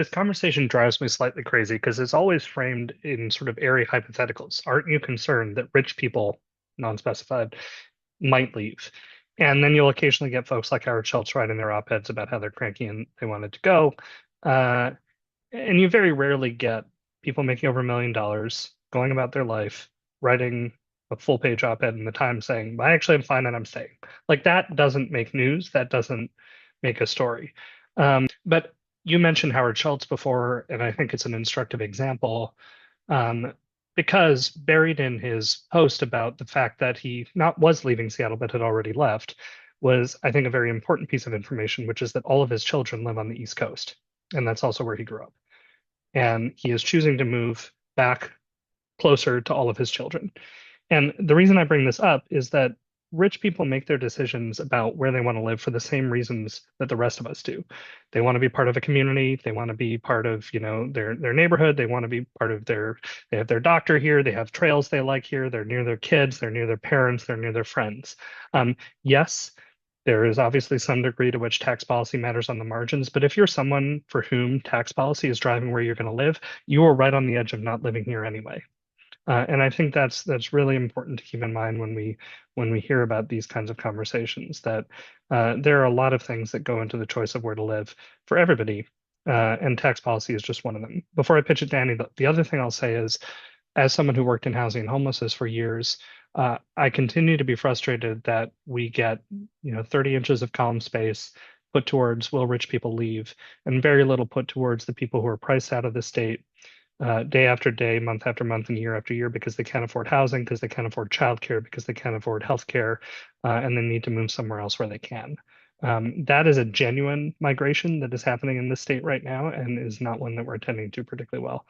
This conversation drives me slightly crazy because it's always framed in sort of airy hypotheticals. Aren't you concerned that rich people, non-specified, might leave? And then you'll occasionally get folks like Howard Schultz writing their op-eds about how they're cranky and they wanted to go. Uh, and you very rarely get people making over $1 million going about their life, writing a full page op-ed in the Times saying, I actually am fine and I'm staying. Like that doesn't make news. That doesn't make a story. But you mentioned Howard Schultz before, and I think it's an instructive example um, because buried in his post about the fact that he not was leaving Seattle but had already left was, I think, a very important piece of information, which is that all of his children live on the East Coast, and that's also where he grew up. And he is choosing to move back closer to all of his children. And the reason I bring this up is that rich people make their decisions about where they want to live for the same reasons that the rest of us do. They want to be part of a community. They want to be part of, their neighborhood. They want to be part of they have their doctor here. They have trails they like here. They're near their kids. They're near their parents. They're near their friends. Yes, there is obviously some degree to which tax policy matters on the margins, but if you're someone for whom tax policy is driving where you're going to live, you are right on the edge of not living here anyway. And I think that's really important to keep in mind when we hear about these kinds of conversations, that there are a lot of things that go into the choice of where to live for everybody, and tax policy is just one of them. Before I pitch it, Danny, the other thing I'll say is, as someone who worked in housing and homelessness for years, I continue to be frustrated that we get 30 inches of column space put towards will rich people leave, and very little put towards the people who are priced out of the state day after day, month after month, and year after year because they can't afford housing, because they can't afford childcare, because they can't afford healthcare, and they need to move somewhere else where they can. That is a genuine migration that is happening in this state right now and is not one that we're attending to particularly well.